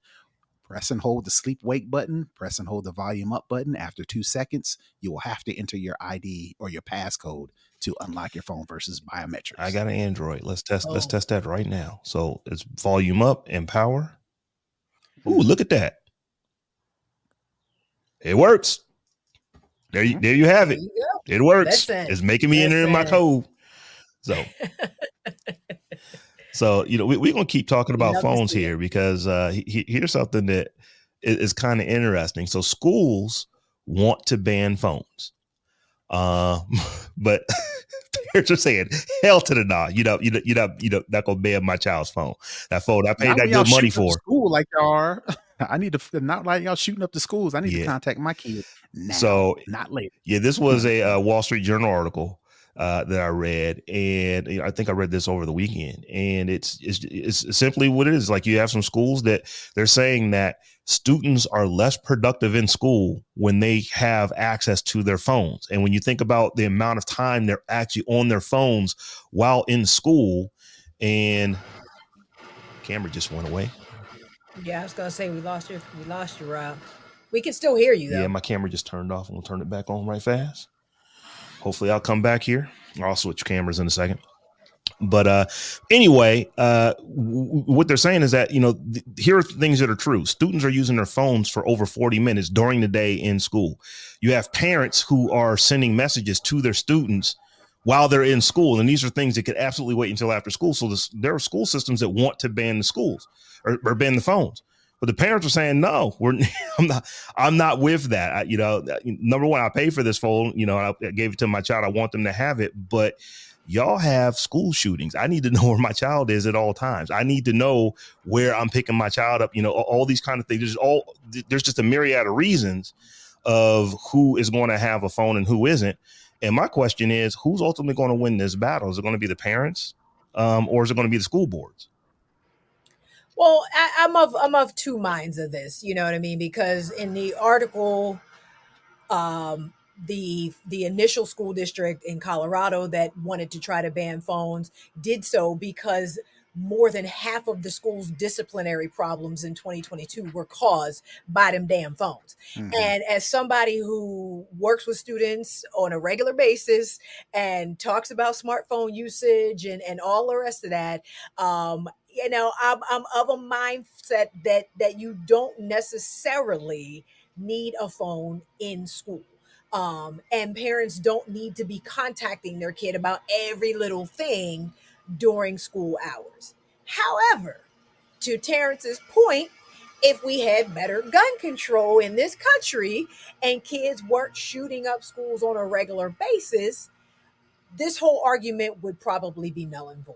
press and hold the sleep wake button, press and hold the volume up button. After 2 seconds, you will have to enter your ID or your passcode to unlock your phone versus biometrics. I got an Android. Let's test that right now. So it's volume up and power. Ooh, look at that. It works. There you have it. It works. It's making me enter in my code. So, we're going to keep talking about phones here because here's something that is kind of interesting. So schools want to ban phones. But they're just saying, hell to the nah. You're not going to ban my child's phone. That phone I paid that good money for. School like y'all are. I need to, not like y'all shooting up the schools. I need to contact my kid now, not later. Yeah, this was a Wall Street Journal article that I read, and I think I read this over the weekend. And it's simply what it is. Like, you have some schools that they're saying that students are less productive in school when they have access to their phones. And when you think about the amount of time they're actually on their phones while in school, and camera just went away. Yeah, I was gonna say we lost you, Rob. We can still hear you though. Yeah, my camera just turned off. I'm gonna turn it back on right fast. Hopefully I'll come back here. I'll switch cameras in a second. But anyway, what they're saying is that, here are things that are true. Students are using their phones for over 40 minutes during the day in school. You have parents who are sending messages to their students while they're in school. And these are things that could absolutely wait until after school. So there are school systems that want to ban the schools or ban the phones. But the parents are saying, no, I'm not with that. Number one, I pay for this phone. I gave it to my child. I want them to have it. But y'all have school shootings. I need to know where my child is at all times. I need to know where I'm picking my child up. All these kind of things. There's just a myriad of reasons of who is going to have a phone and who isn't. And my question is, who's ultimately going to win this battle? Is it going to be the parents, or is it going to be the school boards? Well, I'm of two minds of this. You know what I mean? Because in the article, the initial school district in Colorado that wanted to try to ban phones did so because more than half of the school's disciplinary problems in 2022 were caused by them damn phones. Hmm. And as somebody who works with students on a regular basis and talks about smartphone usage and all the rest of that, I'm of a mindset that you don't necessarily need a phone in school. And parents don't need to be contacting their kid about every little thing during school hours. However, to Terrance's point, if we had better gun control in this country and kids weren't shooting up schools on a regular basis, this whole argument would probably be null and void.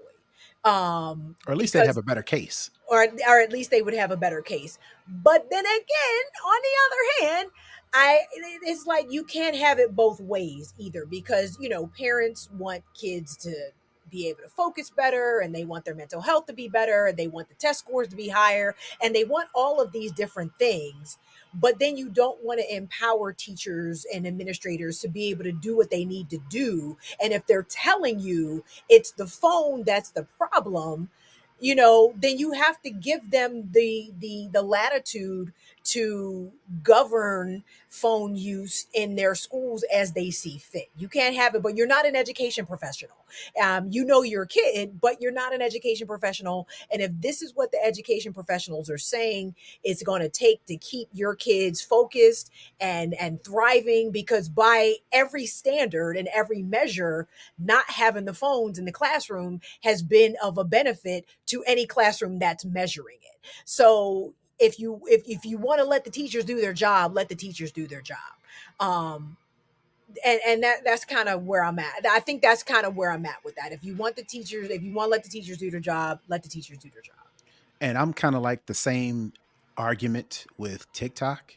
Or at least they'd have Because a better case. or at least they would have a better case. But then again, on the other hand, it's like you can't have it both ways either, because parents want kids to be able to focus better, and they want their mental health to be better, and they want the test scores to be higher, and they want all of these different things. But then you don't want to empower teachers and administrators to be able to do what they need to do. And if they're telling you it's the phone that's the problem, then you have to give them the latitude to govern phone use in their schools as they see fit. You can't have it, but you're not an education professional. You're a kid, but you're not an education professional. And if this is what the education professionals are saying it's going to take to keep your kids focused and thriving, because by every standard and every measure, not having the phones in the classroom has been of a benefit to any classroom that's measuring it. So if you want to let the teachers do their job, let the teachers do their job. Um, and that's kind of where I'm at. I think that's kind of where I'm at with that. If you want to let the teachers do their job, let the teachers do their job. And I'm kind of like the same argument with TikTok.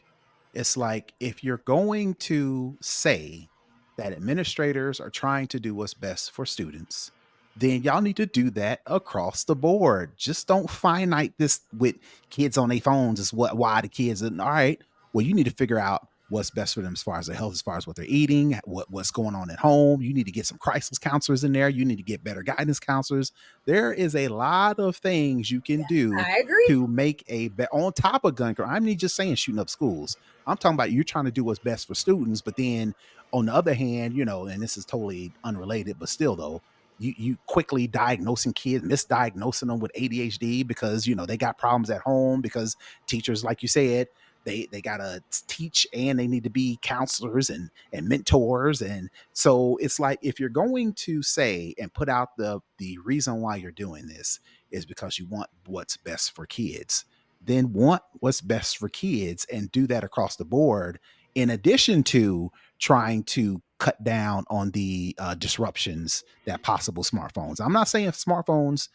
It's like if you're going to say that administrators are trying to do what's best for students, then y'all need to do that across the board. Just don't finite this with kids on their phones is why the kids are all right. Well, you need to figure out what's best for them as far as their health, as far as what they're eating, what's going on at home. You need to get some crisis counselors in there. You need to get better guidance counselors. There is a lot of things you can do I agree. to make on top of gun control. I'm not just saying shooting up schools. I'm talking about you're trying to do what's best for students, but then on the other hand, and this is totally unrelated, but still though, you quickly diagnosing kids, misdiagnosing them with ADHD because they got problems at home because teachers, like you said, they gotta teach and they need to be counselors and mentors. And so it's like if you're going to say and put out the reason why you're doing this is because you want what's best for kids, then want what's best for kids and do that across the board, in addition to trying to cut down on the disruptions that possible smartphones. I'm not saying smartphones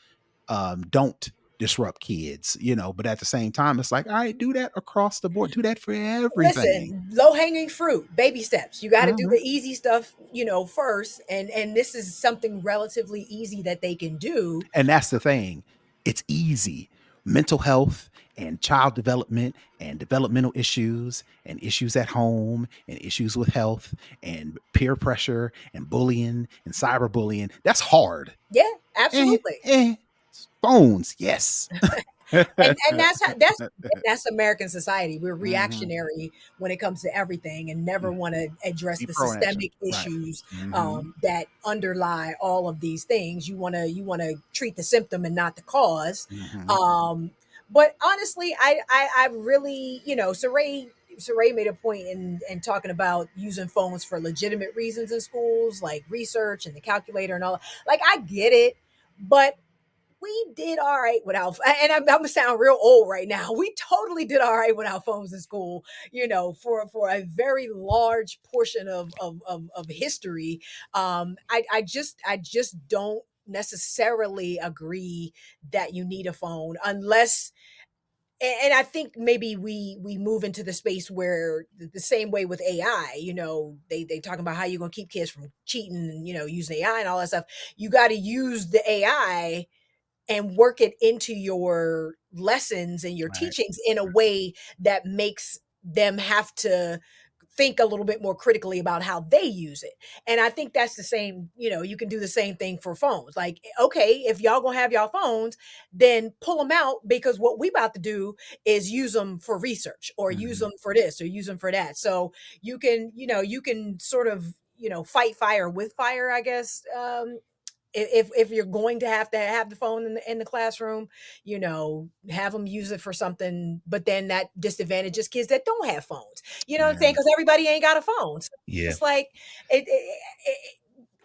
don't disrupt kids, but at the same time, it's like, all right, do that across the board, do that for everything. Listen, low hanging fruit, baby steps. You got to do Mhm. the easy stuff, first, and this is something relatively easy that they can do. And that's the thing. It's easy. Mental health and child development and developmental issues and issues at home and issues with health and peer pressure and bullying and cyberbullying. That's hard. Yeah, Eh, absolutely. eh. Phones, yes. And that's American society. We're Mhm. reactionary when it comes to everything, and never want to address Be the pro-action. systemic Right. issues Mhm. that underlie all of these things. You want to treat the symptom and not the cause. Mhm. But honestly, I really, Saray made a point in talking about using phones for legitimate reasons in schools, like research and the calculator and all. Like, I get it, but we did all right without, and I'm gonna sound real old right now. We totally did all right without phones in school, for a very large portion of history. I just don't necessarily agree that you need a phone unless, and I think maybe we move into the space where the same way with AI, they talking about how you're gonna keep kids from cheating and using AI and all that stuff. You got to use the AI and work it into your lessons and your Right. teachings in a way that makes them have to think a little bit more critically about how they use it. And I think that's the same, you can do the same thing for phones. Like, okay, if y'all gonna have y'all phones, then pull them out, because what we about to do is use them for research, or use them for this, or use them for that. So you can sort of, fight fire with fire, I guess. If you're going to have the phone in the classroom, have them use it for something, but then that disadvantages kids that don't have phones. You know what I'm saying? Because everybody ain't got a phone. So Yeah. it's like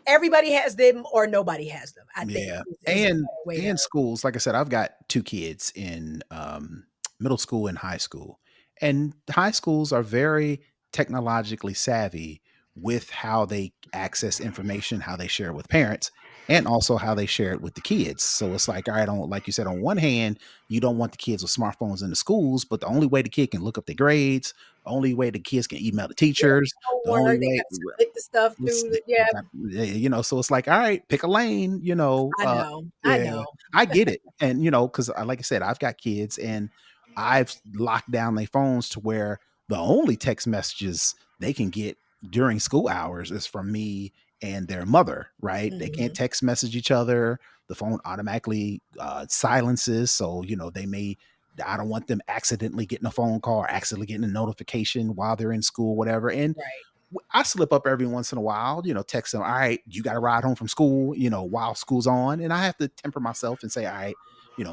everybody has them or nobody has them, I think. And schools, like I said, I've got 2 kids in middle school and high school. And high schools are very technologically savvy with how they access information, how they share it with parents, and also how they share it with the kids. So it's like, all right, like you said, on one hand, you don't want the kids with smartphones in the schools, but the only way the kid can look up their grades, the only way the kids can email the teachers, the only they way got to split the stuff through. so it's like, all right, pick a lane, I know. I get it. And because like I said, I've got kids and I've locked down their phones to where the only text messages they can get during school hours is from me and their mother, right? They can't text message each other. The phone automatically silences. So, I don't want them accidentally getting a phone call or accidentally getting a notification while they're in school, whatever. And I slip up every once in a while, text them, all right, you got to ride home from school, while school's on. And I have to temper myself and say, all right,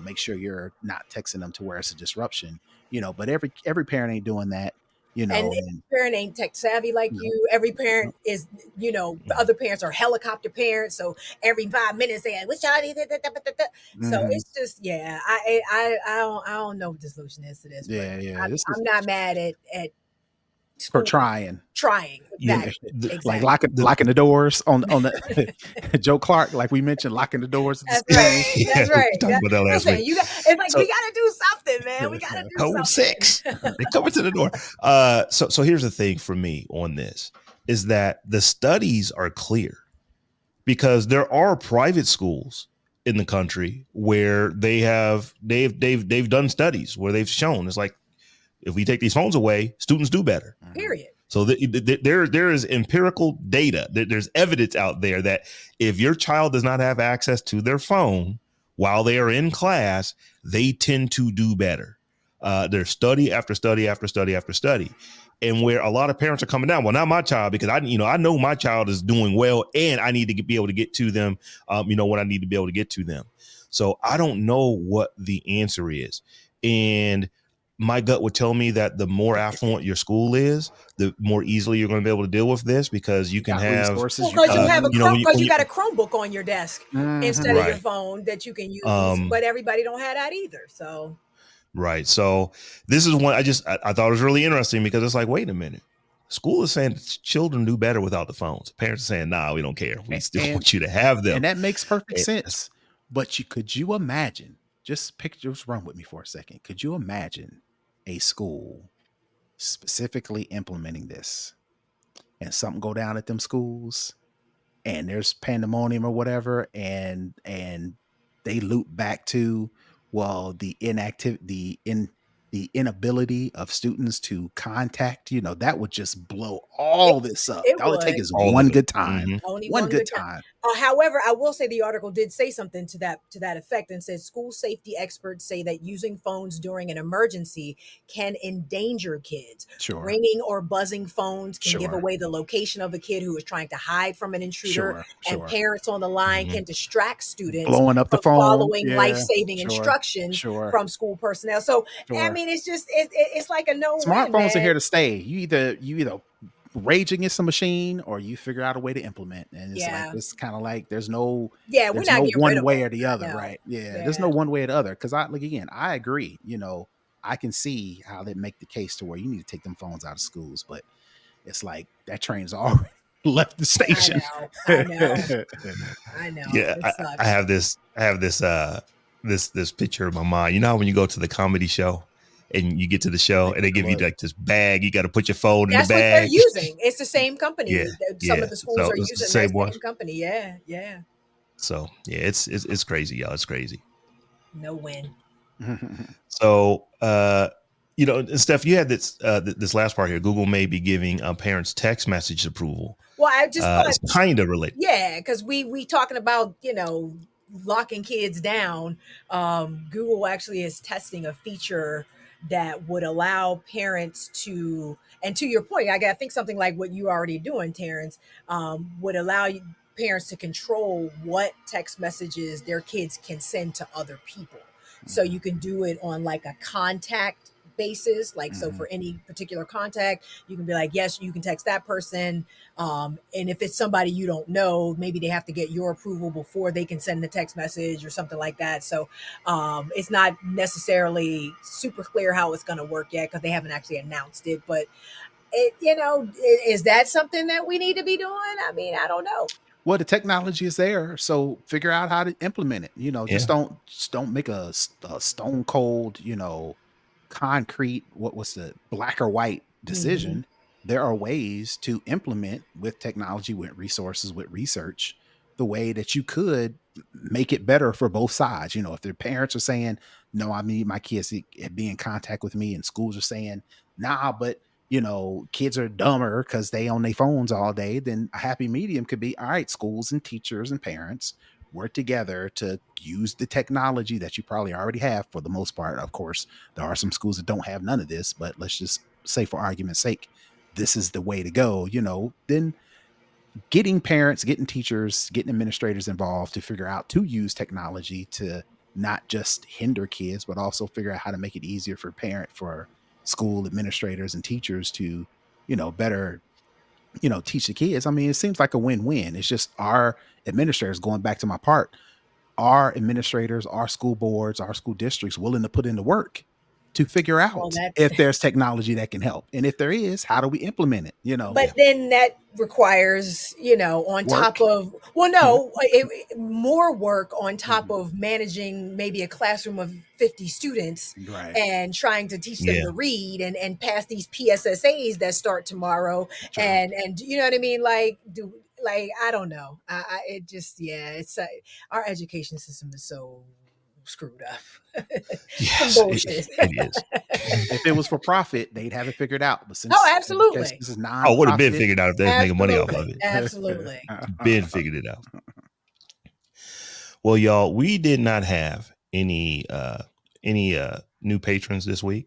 make sure you're not texting them to where it's a disruption, but every parent ain't doing that, and every parent ain't tech savvy like you. Every parent is, other parents are helicopter parents. So every 5 minutes they which y'all need. So it's just, I don't know what the solution is to this. But I'm not mad at for trying exactly. Like locking the doors on the Joe Clark, like we mentioned, locking the doors. That's right. That's right. Listen, it's like, we gotta do something, man. We gotta do Code something. 6. They coming to the door. So here's the thing for me on this is that the studies are clear, because there are private schools in the country where they've done studies where they've shown it's like, if we take these phones away, students do better. Period. So there is empirical data. There's evidence out there that if your child does not have access to their phone while they are in class, they tend to do better. There's study after study after study after study. And where a lot of parents are coming down, well, not my child, because I know my child is doing well and I need to be able to get to them, when I need to be able to get to them. So I don't know what the answer is. And my gut would tell me that the more affluent your school is, the more easily you're going to be able to deal with this, because you can have resources. Because you got a Chromebook on your desk instead of your phone that you can use. But everybody don't have that either. So. Right. So this is one I thought it was really interesting, because it's like, wait a minute. School is saying children do better without the phones. Parents are saying, nah, we don't care. We still want you to have them. And that makes perfect sense. But could you imagine, just run with me for a second. Could you imagine a school specifically implementing this, and something go down at them schools and there's pandemonium or whatever, and they loop back to, well, the inability of students to contact, that would just blow all this up. All it takes is one good time. Only one good time. However, I will say the article did say something to that effect, and said school safety experts say that using phones during an emergency can endanger kids. Sure. Ringing or buzzing phones can give away the location of a kid who is trying to hide from an intruder, and parents on the line can distract students blowing up the phone, following life-saving instructions from school personnel. So I mean, it's just it's like a no-win. Smartphones are here to stay. You either rage against the machine or you figure out a way to implement. And it's like, it's kind of like there's no one way or the other, right? There's no one way or the other. Because I agree. I can see how they make the case to where you need to take them phones out of schools, but it's like that train's already left the station. I know. Yeah, I have this picture in my mind. You know how when you go to the comedy show and you get to the show and they give you like this bag, you got to put your phone in the bag. That's what they're using. It's the same company. Some of the schools are using the same company. Yeah. So it's crazy, y'all. It's crazy. No win. So You know, and Steph, you had this last part here. Google may be giving parents text message approval. Well, I just thought, It's kind of related. yeah, because we talking about, locking kids down. Google actually is testing a feature that would allow parents to, and to your point, I think something like what you already doing, Terrance, would allow parents to control what text messages their kids can send to other people. So you can do it on like a contact basis, like so for any particular contact, you can be like, yes, you can text that person. And if it's somebody you don't know, maybe they have to get your approval before they can send the text message or something like that. So it's not necessarily super clear how it's going to work yet because they haven't actually announced it. But is that something that we need to be doing? I mean, I don't know. Well, the technology is there, so figure out how to implement it. Yeah. Just don't make a stone cold, concrete. What was the black or white Mhm. decision? There are ways to implement with technology, with resources, with research, the way that you could make it better for both sides. If their parents are saying, "No, I need my kids to be in contact with me," and schools are saying, "Nah," but kids are dumber because they on their phones all day, then a happy medium could be, all right, schools and teachers and parents work together to use the technology that you probably already have for the most part. Of course, there are some schools that don't have none of this, but let's just say for argument's sake, this is the way to go, then getting parents, getting teachers, getting administrators involved to figure out to use technology to not just hinder kids, but also figure out how to make it easier for school administrators and teachers to, better, teach the kids. I mean, it seems like a win-win. It's just our administrators, going back to my part, our administrators, our school boards, our school districts willing to put in the work to figure Well, out that if there's technology that can help. And if there is, how do we implement it? but then that requires, on top Work. of, well, no, more work on top of managing maybe a classroom of 50 students Right. and trying to teach them Yeah. to read and pass these PSSAs that start tomorrow. True. And you know what I mean? Like, I don't know. It just, yeah, our education system is so screwed up. Some Yes, bullshit. it is. If it was for profit, they'd have it figured out. But Oh, because absolutely. this is Oh, would have been nonprofit, figured out if they was making money off of Absolutely. it. Absolutely. Been figured it out. Well, y'all, we did not have any new patrons this week.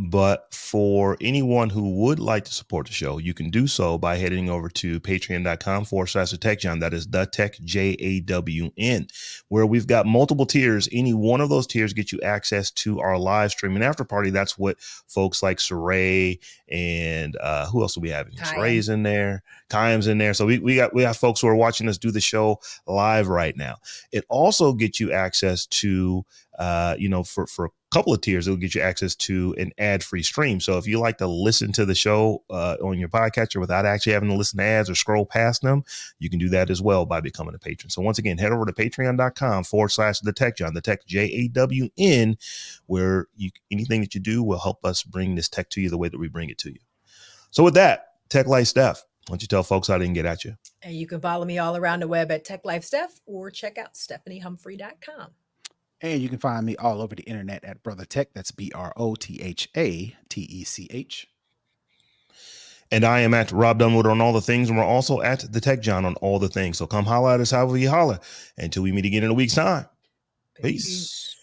But for anyone who would like to support the show, you can do so by heading over to patreon.com/TheTechJawn. That is the Tech JAWN, where we've got multiple tiers. Any one of those tiers get you access to our live stream and after party. That's what folks like Saray and who else do we have in here? Saray's in there, Kayam's in there. So we got folks who are watching us do the show live right now. It also gets you access to for a couple of tiers, it'll get you access to an ad-free stream. So if you like to listen to the show on your podcatcher without actually having to listen to ads or scroll past them, you can do that as well by becoming a patron. So once again, head over to patreon.com/TheTechJawn, the Tech JAWN, where anything that you do will help us bring this tech to you the way that we bring it to you. So with that, Tech Life Steph, why don't you tell folks how they can get at you? And you can follow me all around the web at Tech Life Steph or check out StephanieHumphrey.com. and you can find me all over the internet at Brother Tech. That's BROTHATECH. And I am at Robb Dunewood on all the things, and we're also at the Tech Jawn on all the things. So come holler at us however you holler. Until we meet again in a week's time. Peace.